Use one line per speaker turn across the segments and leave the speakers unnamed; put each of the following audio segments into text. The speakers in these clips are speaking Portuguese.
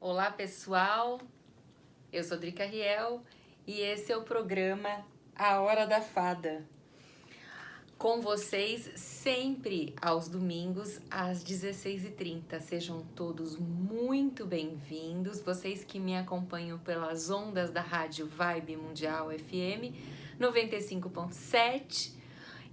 Olá pessoal, eu sou Drica Riel e esse é o programa A Hora da Fada. Com vocês sempre aos domingos às 16h30. Sejam todos muito bem-vindos. Vocês que me acompanham pelas ondas da Rádio Vibe Mundial FM 95.7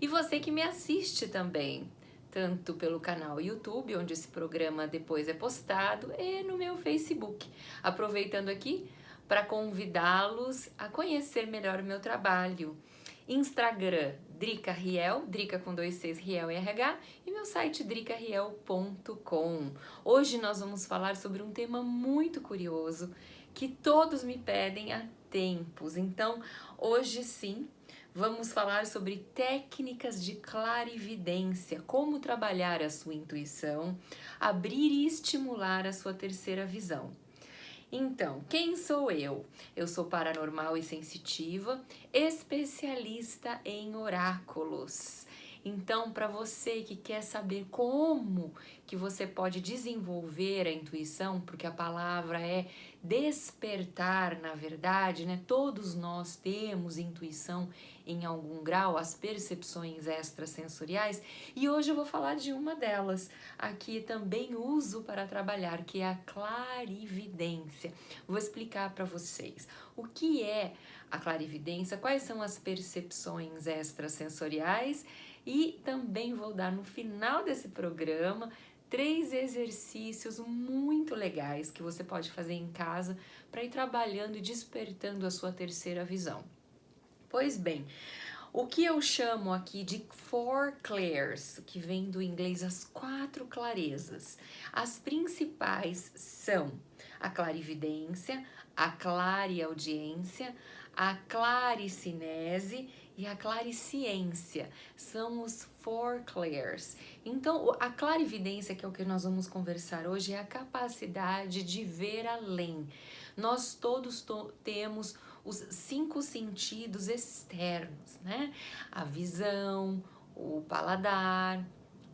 e você que me assiste também, tanto pelo canal YouTube, onde esse programa depois é postado, e no meu Facebook. Aproveitando aqui para convidá-los a conhecer melhor o meu trabalho. Instagram, Drica Riel, Drica com 2 Cs, Riel e RH, e meu site dricariel.com. Hoje nós vamos falar sobre um tema muito curioso que todos me pedem há tempos. Então, hoje sim, vamos falar sobre técnicas de clarividência, como trabalhar a sua intuição, abrir e estimular a sua terceira visão. Então, quem sou eu? Eu sou paranormal e sensitiva, especialista em oráculos. Então, para você que quer saber como que você pode desenvolver a intuição, porque a palavra é despertar, na verdade, né? Todos nós temos intuição em algum grau, as percepções extrasensoriais, e hoje eu vou falar de uma delas, aqui também uso para trabalhar, que é a clarividência. Vou explicar para vocês o que é a clarividência, quais são as percepções extrasensoriais, e também vou dar no final desse programa 3 exercícios muito legais que você pode fazer em casa para ir trabalhando e despertando a sua terceira visão. Pois bem, o que eu chamo aqui de four clairs, que vem do inglês as 4 clarezas. As principais são a clarividência, a clareaudiência, a claricinese e a clariciência. São os four clairs. Então, a clarividência, que é o que nós vamos conversar hoje, é a capacidade de ver além. Nós todos temos os 5 sentidos externos, né? A visão, o paladar,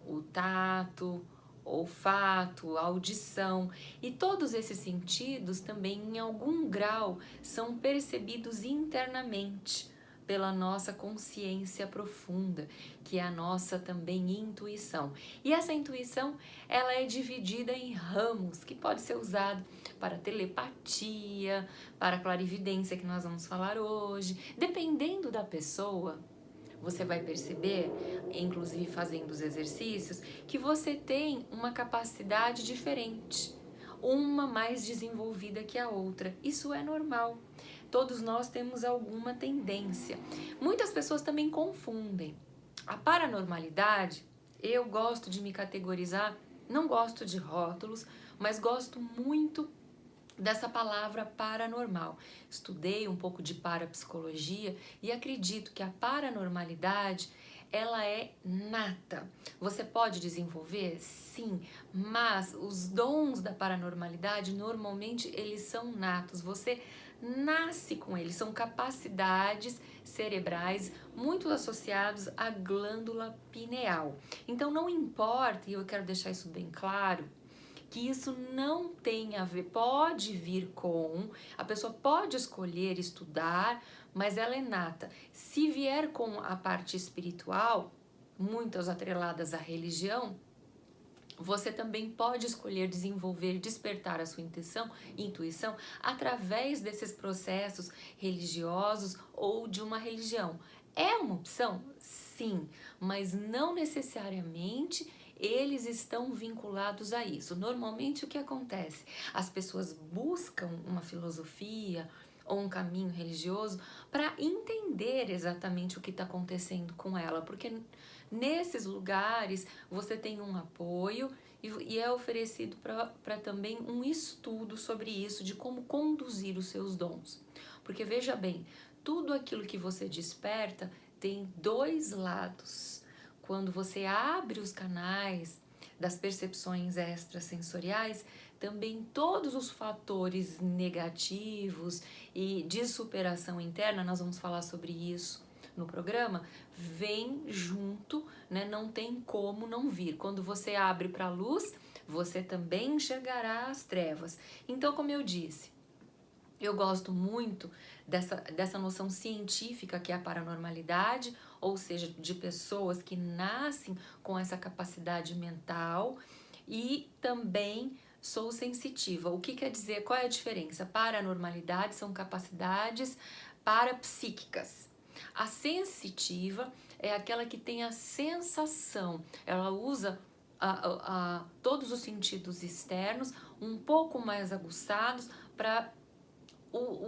o tato, o olfato, a audição, e todos esses sentidos também em algum grau são percebidos internamente pela nossa consciência profunda, que é a nossa também intuição. E essa intuição, ela é dividida em ramos, que pode ser usado para telepatia, para clarividência, que nós vamos falar hoje. Dependendo da pessoa, você vai perceber, inclusive fazendo os exercícios, que você tem uma capacidade diferente, uma mais desenvolvida que a outra. Isso é normal. Todos nós temos alguma tendência. Muitas pessoas também confundem. A paranormalidade, eu gosto de me categorizar, não gosto de rótulos, mas gosto muito dessa palavra paranormal. Estudei um pouco de parapsicologia e acredito que a paranormalidade, ela é nata. Você pode desenvolver? Sim, mas os dons da paranormalidade, normalmente, eles são natos. Você nasce com eles, são capacidades cerebrais muito associados à glândula pineal. Então não importa, e eu quero deixar isso bem claro, que isso não tem a ver, pode vir com, a pessoa pode escolher estudar, mas ela é nata. Se vier com a parte espiritual, muitas atreladas à religião, você também pode escolher desenvolver, despertar a sua intuição através desses processos religiosos ou de uma religião. É uma opção? Sim, mas não necessariamente eles estão vinculados a isso. Normalmente o que acontece? As pessoas buscam uma filosofia ou um caminho religioso para entender exatamente o que está acontecendo com ela, porque nesses lugares você tem um apoio e é oferecido para também um estudo sobre isso, de como conduzir os seus dons. Porque veja bem, tudo aquilo que você desperta tem 2 lados. Quando você abre os canais das percepções extrasensoriais, também todos os fatores negativos e de superação interna, nós vamos falar sobre isso no programa, vem junto, né? Não tem como não vir. Quando você abre para a luz, você também enxergará as trevas. Então, como eu disse, eu gosto muito dessa noção científica que é a paranormalidade, ou seja, de pessoas que nascem com essa capacidade mental, e também sou sensitiva. O que quer dizer? Qual é a diferença? Paranormalidade são capacidades parapsíquicas. A sensitiva é aquela que tem a sensação, ela usa todos os sentidos externos um pouco mais aguçados para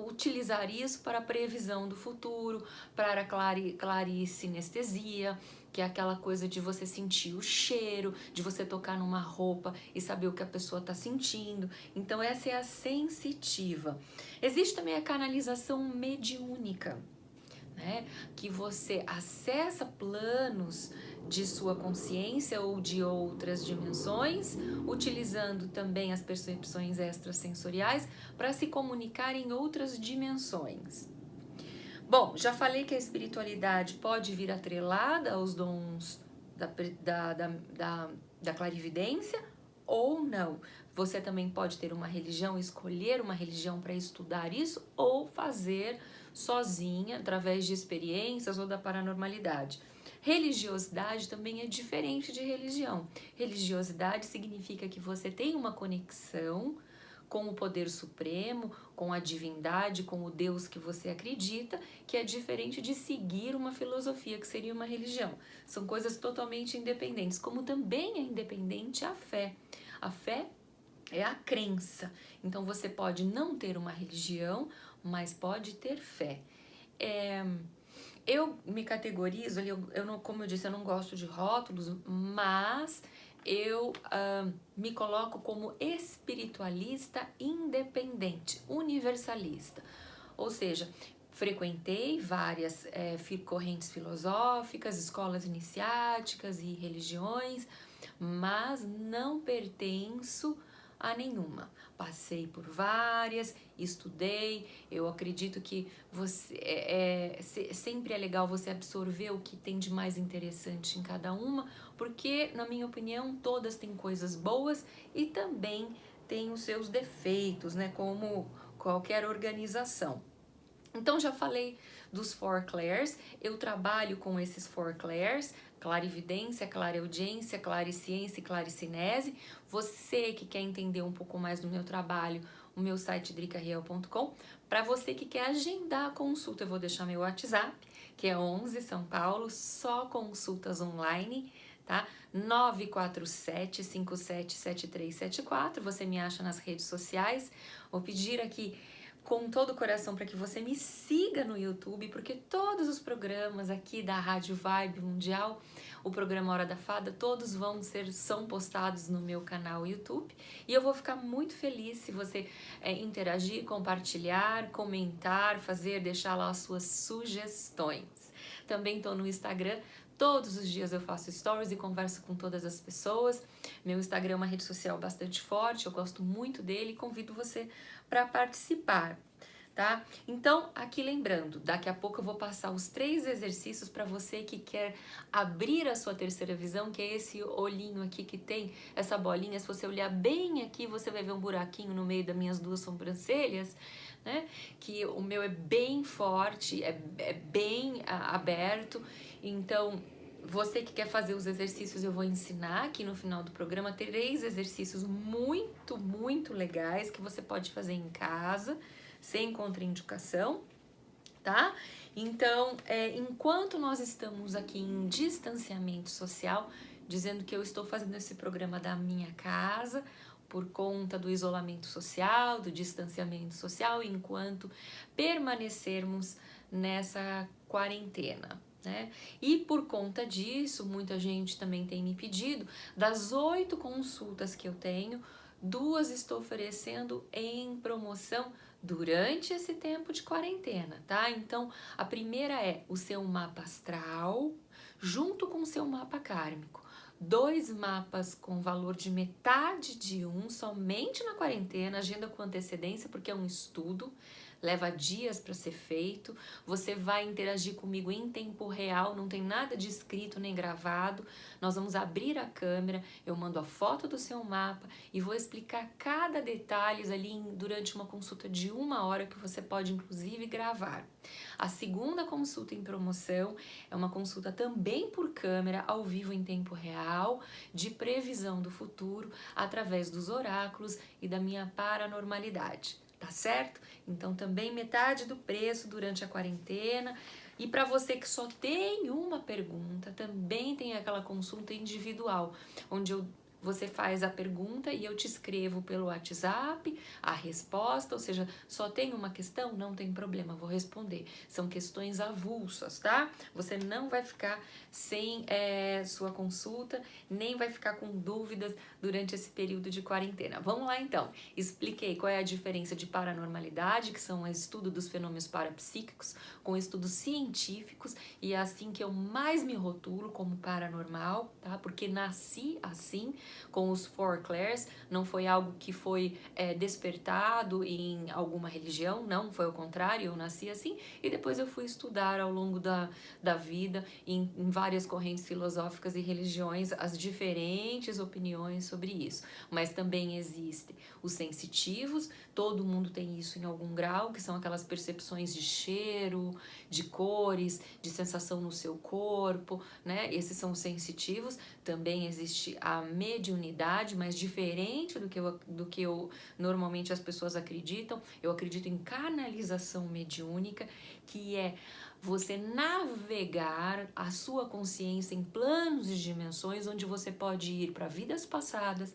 utilizar isso para a previsão do futuro, para a claricinestesia, que é aquela coisa de você sentir o cheiro, de você tocar numa roupa e saber o que a pessoa está sentindo. Então essa é a sensitiva. Existe também a canalização mediúnica, né? Que você acessa planos de sua consciência ou de outras dimensões, utilizando também as percepções extrasensoriais para se comunicar em outras dimensões. Bom, já falei que a espiritualidade pode vir atrelada aos dons da clarividência ou não. Você também pode ter uma religião, escolher uma religião para estudar isso, ou fazer sozinha, através de experiências ou da paranormalidade. Religiosidade também é diferente de religião. Religiosidade significa que você tem uma conexão com o poder supremo, com a divindade, com o Deus que você acredita, que é diferente de seguir uma filosofia, que seria uma religião. São coisas totalmente independentes, como também é independente a fé. A fé é a crença. Então você pode não ter uma religião, mas pode ter fé. Eu me categorizo, eu não, como eu disse, eu não gosto de rótulos, mas eu me coloco como espiritualista independente, universalista. Ou seja, frequentei várias correntes filosóficas, escolas iniciáticas e religiões, mas não pertenço a nenhuma. Passei por várias, estudei. Eu acredito que sempre é legal você absorver o que tem de mais interessante em cada uma, porque, na minha opinião, todas têm coisas boas e também têm os seus defeitos, né? Como qualquer organização. Então, já falei dos Four Clairs, eu trabalho com esses Four Clairs, clarividência, clareaudiência, clariciência e claricinese. Você que quer entender um pouco mais do meu trabalho, o meu site dricarriel.com. Para você que quer agendar a consulta, eu vou deixar meu WhatsApp, que é 11 São Paulo, só consultas online, tá? 947-577374, você me acha nas redes sociais. Vou pedir aqui com todo o coração para que você me siga no YouTube, porque todos os programas aqui da Rádio Vibe Mundial, o programa Hora da Fada, todos são postados no meu canal YouTube, e eu vou ficar muito feliz se você interagir, compartilhar, comentar, deixar lá as suas sugestões. Também estou no Instagram. Todos os dias eu faço stories e converso com todas as pessoas. Meu Instagram é uma rede social bastante forte, eu gosto muito dele e convido você para participar, tá? Então, aqui lembrando, daqui a pouco eu vou passar os 3 exercícios para você que quer abrir a sua terceira visão, que é esse olhinho aqui que tem essa bolinha. Se você olhar bem aqui, você vai ver um buraquinho no meio das minhas 2 sobrancelhas, né? Que o meu é bem forte, é bem aberto. Então, você que quer fazer os exercícios, eu vou ensinar aqui no final do programa 3 exercícios muito, muito legais que você pode fazer em casa, sem contraindicação, tá? Então, enquanto nós estamos aqui em distanciamento social, dizendo que eu estou fazendo esse programa da minha casa, por conta do isolamento social, do distanciamento social, enquanto permanecermos nessa quarentena, né? E por conta disso, muita gente também tem me pedido, das 8 consultas que eu tenho, 2 estou oferecendo em promoção durante esse tempo de quarentena, tá? Então, a primeira é o seu mapa astral, junto com o seu mapa kármico. 2 mapas com valor de metade de um, somente na quarentena, agenda com antecedência, porque é um estudo, leva dias para ser feito. Você vai interagir comigo em tempo real, não tem nada de escrito nem gravado. Nós vamos abrir a câmera, eu mando a foto do seu mapa e vou explicar cada detalhe ali durante uma consulta de 1 hora que você pode inclusive gravar. A segunda consulta em promoção é uma consulta também por câmera, ao vivo em tempo real, de previsão do futuro através dos oráculos e da minha paranormalidade. Tá certo? Então também metade do preço durante a quarentena. E para você que só tem uma pergunta, também tem aquela consulta individual, onde você faz a pergunta e eu te escrevo pelo WhatsApp a resposta, ou seja, só tem uma questão? Não tem problema, vou responder. São questões avulsas, tá? Você não vai ficar sem sua consulta, nem vai ficar com dúvidas durante esse período de quarentena. Vamos lá então. Expliquei qual é a diferença de paranormalidade, que são o estudo dos fenômenos parapsíquicos, com estudos científicos, e é assim que eu mais me rotulo como paranormal, tá? Porque nasci assim, com os Four Clairs, não foi algo que foi despertado em alguma religião, não, foi o contrário, eu nasci assim, e depois eu fui estudar ao longo da vida, em várias correntes filosóficas e religiões, as diferentes opiniões sobre isso. Mas também existem os sensitivos, todo mundo tem isso em algum grau, que são aquelas percepções de cheiro, de cores, de sensação no seu corpo, né? Esses são os sensitivos. Também existe a mediunidade, mas diferente do que normalmente as pessoas acreditam. Eu acredito em canalização mediúnica, que é você navegar a sua consciência em planos e dimensões onde você pode ir para vidas passadas,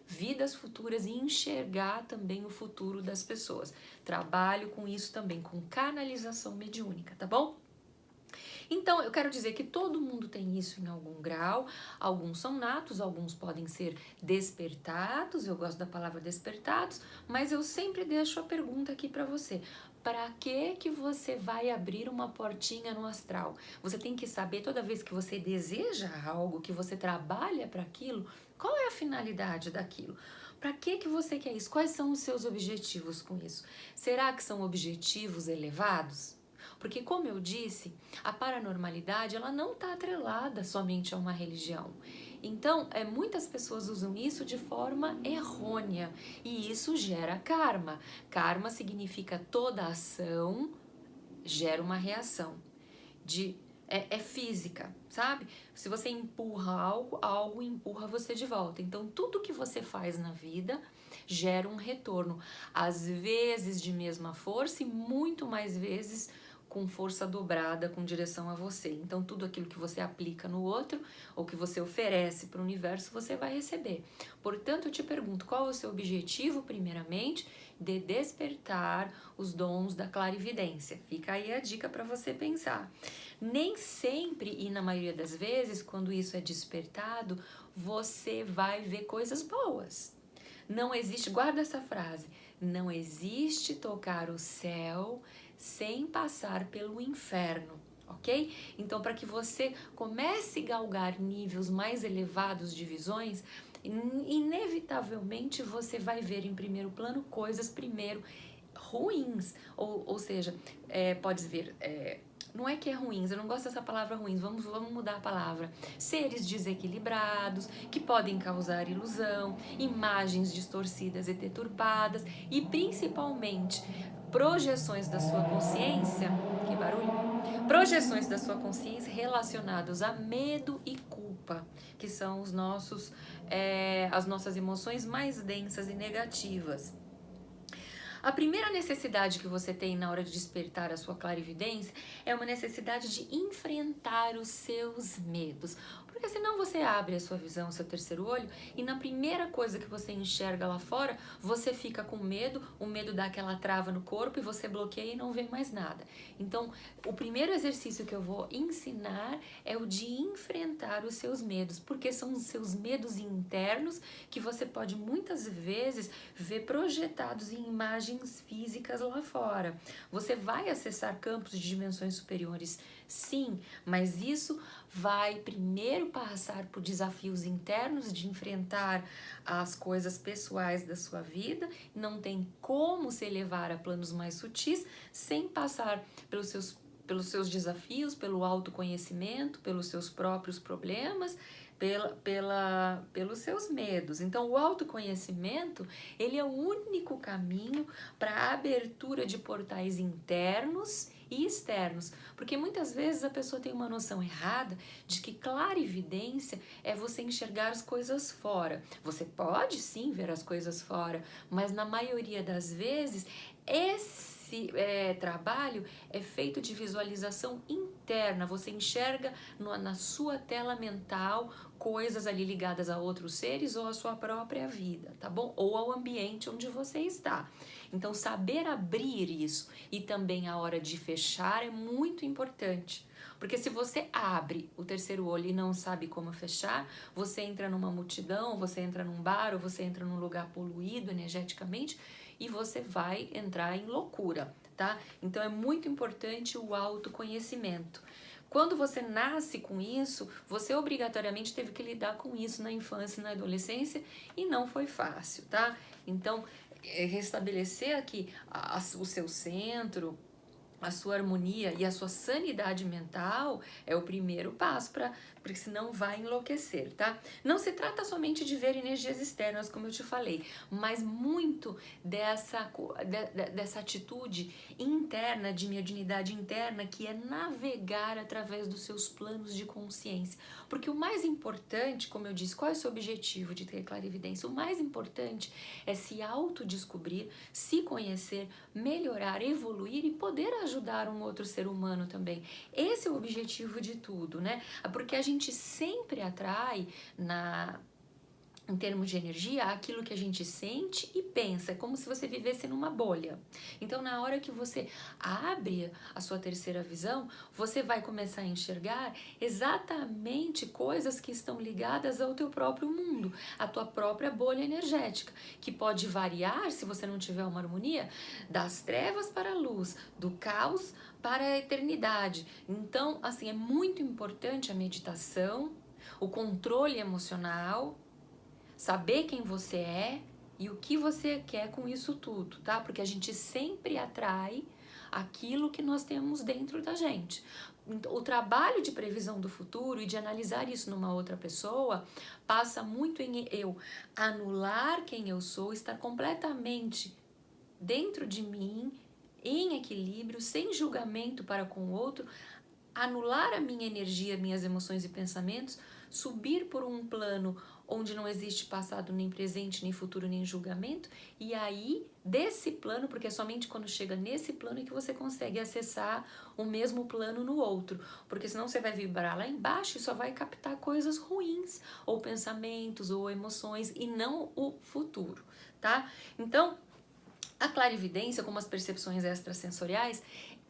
vidas futuras e enxergar também o futuro das pessoas. Trabalho com isso também, com canalização mediúnica, tá bom? Então, eu quero dizer que todo mundo tem isso em algum grau, alguns são natos, alguns podem ser despertados, eu gosto da palavra despertados, mas eu sempre deixo a pergunta aqui para você. Para que você vai abrir uma portinha no astral? Você tem que saber, toda vez que você deseja algo, que você trabalha para aquilo, qual é a finalidade daquilo? Para que você quer isso? Quais são os seus objetivos com isso? Será que são objetivos elevados? Porque, como eu disse, a paranormalidade ela não está atrelada somente a uma religião. Então, muitas pessoas usam isso de forma errônea e isso gera karma. Karma significa toda ação gera uma reação. É física, sabe? Se você empurra algo, algo empurra você de volta. Então, tudo que você faz na vida gera um retorno. Às vezes de mesma força e muito mais vezes com força dobrada com direção a você. Então, tudo aquilo que você aplica no outro ou que você oferece para o universo, você vai receber. Portanto, eu te pergunto, qual é o seu objetivo, primeiramente, de despertar os dons da clarividência? Fica aí a dica para você pensar. Nem sempre e na maioria das vezes, quando isso é despertado, você vai ver coisas boas. Não existe, guarda essa frase, não existe tocar o céu sem passar pelo inferno, ok? Então, para que você comece a galgar níveis mais elevados de visões, inevitavelmente você vai ver em primeiro plano coisas primeiro ruins, ou seja, pode ver... não é que é ruins, eu não gosto dessa palavra ruins, vamos mudar a palavra. Seres desequilibrados, que podem causar ilusão, imagens distorcidas e deturpadas e principalmente projeções da sua consciência, que barulho? Projeções da sua consciência relacionadas a medo e culpa, que são as nossas emoções mais densas e negativas. A primeira necessidade que você tem na hora de despertar a sua clarividência é uma necessidade de enfrentar os seus medos. Porque senão você abre a sua visão, o seu terceiro olho, e na primeira coisa que você enxerga lá fora, você fica com medo, o medo dá aquela trava no corpo e você bloqueia e não vê mais nada. Então, o primeiro exercício que eu vou ensinar é o de enfrentar os seus medos, porque são os seus medos internos que você pode muitas vezes ver projetados em imagens físicas lá fora. Você vai acessar campos de dimensões superiores Sim, mas isso vai primeiro passar por desafios internos de enfrentar as coisas pessoais da sua vida. Não tem como se elevar a planos mais sutis sem passar pelos seus desafios, pelo autoconhecimento, pelos seus próprios problemas, pelos seus medos. Então, o autoconhecimento, ele é o único caminho para a abertura de portais internos e externos, porque muitas vezes a pessoa tem uma noção errada de que clarividência é você enxergar as coisas fora. Você pode sim ver as coisas fora, mas na maioria das vezes esse trabalho é feito de visualização interna. Você enxerga na sua tela mental coisas ali ligadas a outros seres ou à sua própria vida, tá bom? Ou ao ambiente onde você está. Então, saber abrir isso e também a hora de fechar é muito importante. Porque se você abre o terceiro olho e não sabe como fechar, você entra numa multidão, você entra num bar, ou você entra num lugar poluído energeticamente e você vai entrar em loucura, tá? Então é muito importante o autoconhecimento. Quando você nasce com isso, você obrigatoriamente teve que lidar com isso na infância e na adolescência e não foi fácil, tá? Então, restabelecer aqui o seu centro, a sua harmonia e a sua sanidade mental é o primeiro passo, porque senão vai enlouquecer, tá? Não se trata somente de ver energias externas, como eu te falei, mas muito dessa atitude interna, de mediunidade interna, que é navegar através dos seus planos de consciência. Porque o mais importante, como eu disse, qual é o seu objetivo de ter clarividência? O mais importante é se autodescobrir, se conhecer, melhorar, evoluir e poder ajudar um outro ser humano também. Esse é o objetivo de tudo, né? Porque a gente sempre atrai em termos de energia, aquilo que a gente sente e pensa, é como se você vivesse numa bolha. Então, na hora que você abre a sua terceira visão, você vai começar a enxergar exatamente coisas que estão ligadas ao teu próprio mundo, à tua própria bolha energética, que pode variar, se você não tiver uma harmonia, das trevas para a luz, do caos para a eternidade. Então, assim, é muito importante a meditação, o controle emocional, saber quem você é e o que você quer com isso tudo, tá? Porque a gente sempre atrai aquilo que nós temos dentro da gente. O trabalho de previsão do futuro e de analisar isso numa outra pessoa passa muito em eu anular quem eu sou, estar completamente dentro de mim, em equilíbrio, sem julgamento para com o outro, anular a minha energia, minhas emoções e pensamentos, subir por um plano onde não existe passado, nem presente, nem futuro, nem julgamento, e aí, desse plano, porque é somente quando chega nesse plano que você consegue acessar o mesmo plano no outro, porque senão você vai vibrar lá embaixo e só vai captar coisas ruins, ou pensamentos, ou emoções, e não o futuro, tá? Então, a clarividência, como as percepções extrasensoriais,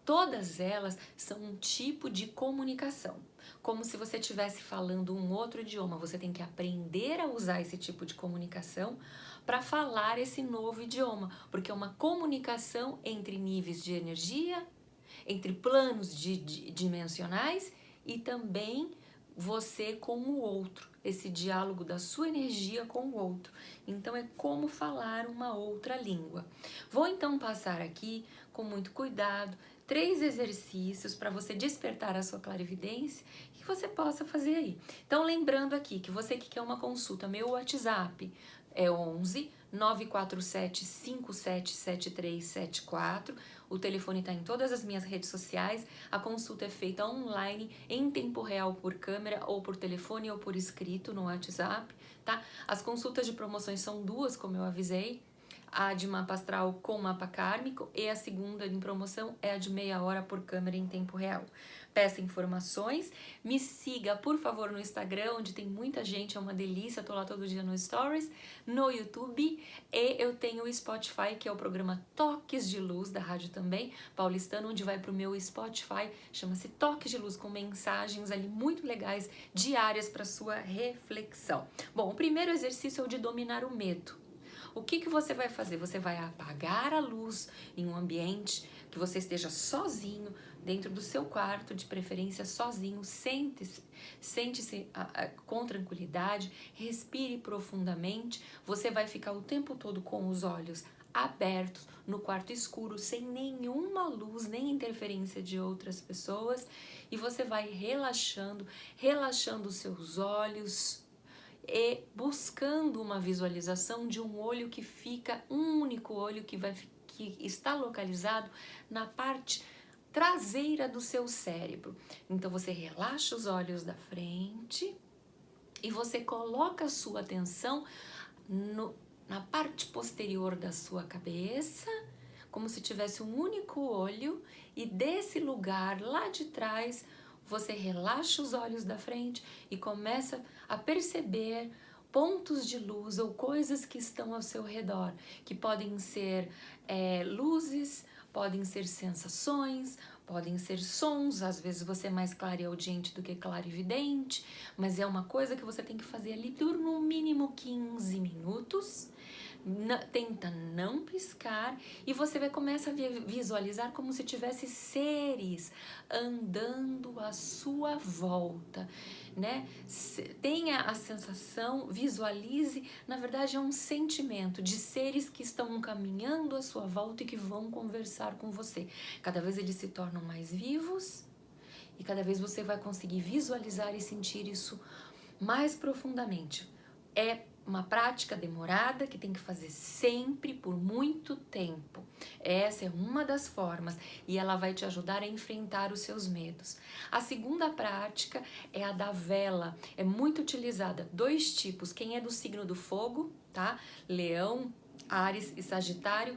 todas elas são um tipo de comunicação. Como se você estivesse falando um outro idioma, você tem que aprender a usar esse tipo de comunicação para falar esse novo idioma, porque é uma comunicação entre níveis de energia, entre planos dimensionais e também você com o outro, esse diálogo da sua energia com o outro. Então é como falar uma outra língua. Vou então passar aqui com muito cuidado 3 exercícios para você despertar a sua clarividência que você possa fazer aí. Então lembrando aqui que você que quer uma consulta, meu WhatsApp é 11 947 577374. O telefone está em todas as minhas redes sociais. A consulta é feita online, em tempo real, por câmera, ou por telefone, ou por escrito no WhatsApp, tá? As consultas de promoções são 2, como eu avisei. A de mapa astral com mapa kármico e a segunda em promoção é a de meia hora por câmera em tempo real. Peça informações, me siga por favor no Instagram, onde tem muita gente, é uma delícia, tô lá todo dia no Stories, no YouTube, e eu tenho o Spotify, que é o programa Toques de Luz, da rádio também, paulistano, onde vai pro meu Spotify, chama-se Toques de Luz, com mensagens ali muito legais, diárias para sua reflexão. Bom, o primeiro exercício é o de dominar o medo. O que você vai fazer? Você vai apagar a luz em um ambiente que você esteja sozinho, dentro do seu quarto, de preferência sozinho. Sente-se com tranquilidade, respire profundamente. Você vai ficar o tempo todo com os olhos abertos, no quarto escuro, sem nenhuma luz, nem interferência de outras pessoas, e você vai relaxando os seus olhos e buscando uma visualização de um olho que fica, um único olho que está localizado na parte traseira do seu cérebro. Então você relaxa os olhos da frente e você coloca a sua atenção na parte posterior da sua cabeça, como se tivesse um único olho, e desse lugar lá de trás você relaxa os olhos da frente e começa a perceber pontos de luz ou coisas que estão ao seu redor, que podem ser luzes, podem ser sensações, podem ser sons. Às vezes você é mais clareaudiente do que clarividente, mas é uma coisa que você tem que fazer ali por no mínimo 15 minutos. Tenta não piscar e você vai começar a visualizar como se tivesse seres andando à sua volta, né? Tenha a sensação, visualize, na verdade é um sentimento de seres que estão caminhando à sua volta e que vão conversar com você. Cada vez eles se tornam mais vivos e cada vez você vai conseguir visualizar e sentir isso mais profundamente. É uma prática demorada que tem que fazer sempre por muito tempo. Essa é uma das formas e ela vai te ajudar a enfrentar os seus medos. A segunda prática é a da vela. É muito utilizada. 2 tipos. Quem é do signo do fogo, tá? Leão, Áries e Sagitário,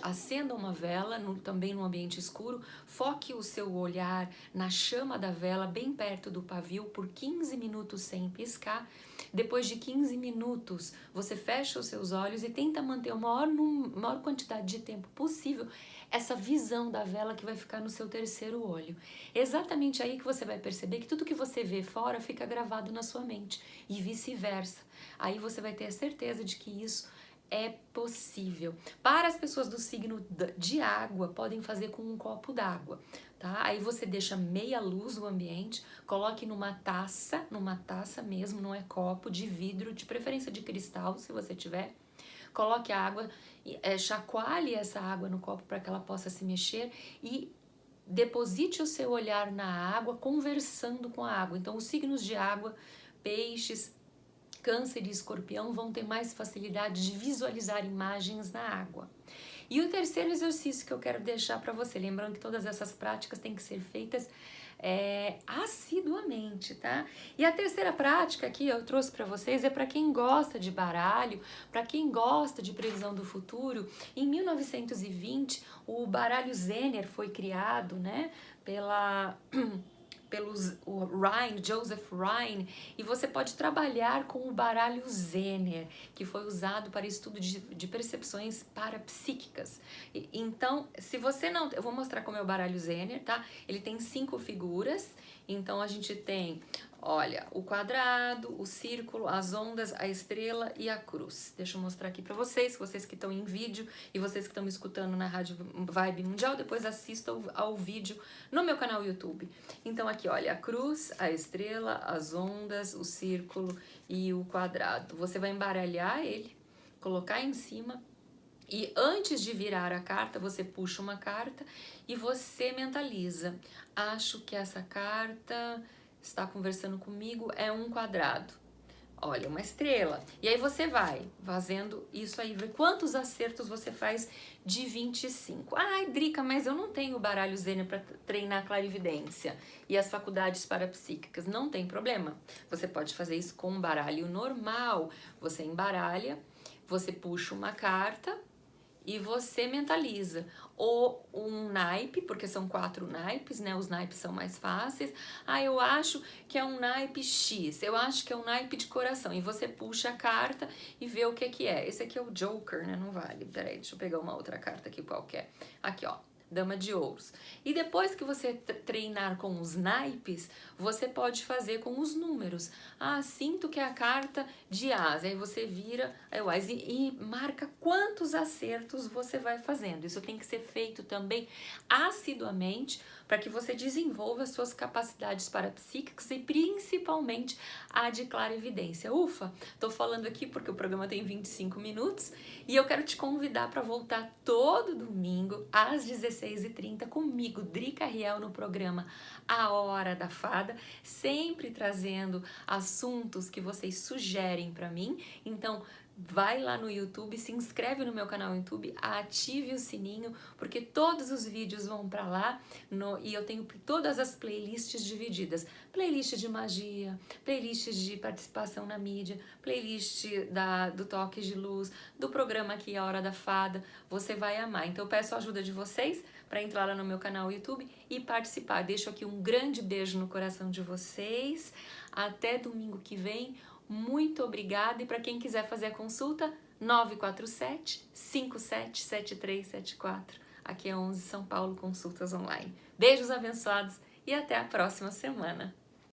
acenda uma vela, também no ambiente escuro, foque o seu olhar na chama da vela bem perto do pavio por 15 minutos sem piscar. Depois de 15 minutos, você fecha os seus olhos e tenta manter a maior quantidade de tempo possível essa visão da vela que vai ficar no seu terceiro olho. Exatamente aí que você vai perceber que tudo que você vê fora fica gravado na sua mente e vice-versa. Aí você vai ter a certeza de que isso é possível. Para as pessoas do signo de água, podem fazer com um copo d'água, tá? Aí você deixa meia luz no ambiente, coloque numa taça mesmo, não é copo, de vidro, de preferência de cristal, se você tiver. Coloque a água, chacoalhe essa água no copo para que ela possa se mexer e deposite o seu olhar na água, conversando com a água. Então, os signos de água, peixes, Câncer e Escorpião vão ter mais facilidade de visualizar imagens na água. E o terceiro exercício que eu quero deixar para você, lembrando que todas essas práticas têm que ser feitas assiduamente, tá? E a terceira prática que eu trouxe para vocês é para quem gosta de baralho, para quem gosta de previsão do futuro. Em 1920, o baralho Zener foi criado, né, pelo Joseph Rhine, e você pode trabalhar com o baralho Zener, que foi usado para estudo de percepções parapsíquicas. Então, se você não... Eu vou mostrar como é o baralho Zener, tá? Ele tem 5 figuras, então a gente tem, olha, o quadrado, o círculo, as ondas, a estrela e a cruz. Deixa eu mostrar aqui para vocês que estão em vídeo e vocês que estão me escutando na Rádio Vibe Mundial, depois assistam ao vídeo no meu canal YouTube. Então aqui, olha, a cruz, a estrela, as ondas, o círculo e o quadrado. Você vai embaralhar ele, colocar em cima e antes de virar a carta, você puxa uma carta e você mentaliza. Acho que essa carta está conversando comigo, é um quadrado. Olha, uma estrela. E aí você vai fazendo isso aí, vê quantos acertos você faz de 25. Ai, Drica, mas eu não tenho baralho Zener para treinar clarividência e as faculdades parapsíquicas. Não tem problema. Você pode fazer isso com um baralho normal. Você embaralha, você puxa uma carta e você mentaliza. Ou um naipe, porque são 4 naipes, né? Os naipes são mais fáceis. Ah, eu acho que é um naipe X, eu acho que é um naipe de coração. E você puxa a carta e vê o que é. Esse aqui é o Joker, né? Não vale. Peraí, deixa eu pegar uma outra carta aqui qualquer. Aqui, ó. Dama de ouros. E depois que você treinar com os naipes, você pode fazer com os números. Ah, sinto que é a carta de as. Aí você vira o as e marca quantos acertos você vai fazendo. Isso tem que ser feito também assiduamente para que você desenvolva as suas capacidades parapsíquicas e principalmente a de clarividência. Ufa, tô falando aqui porque o programa tem 25 minutos e eu quero te convidar para voltar todo domingo às 16h30 comigo, Drica Riel, no programa A Hora da Fada, sempre trazendo assuntos que vocês sugerem para mim. Então, vai lá no YouTube, se inscreve no meu canal no YouTube, ative o sininho, porque todos os vídeos vão para lá e eu tenho todas as playlists divididas. Playlist de magia, playlist de participação na mídia, playlist do Toque de Luz, do programa aqui A Hora da Fada, você vai amar. Então eu peço a ajuda de vocês para entrar lá no meu canal YouTube e participar. Deixo aqui um grande beijo no coração de vocês. Até domingo que vem. Muito obrigada, e para quem quiser fazer a consulta, 947-577374. Aqui é 11 São Paulo, consultas online. Beijos abençoados e até a próxima semana.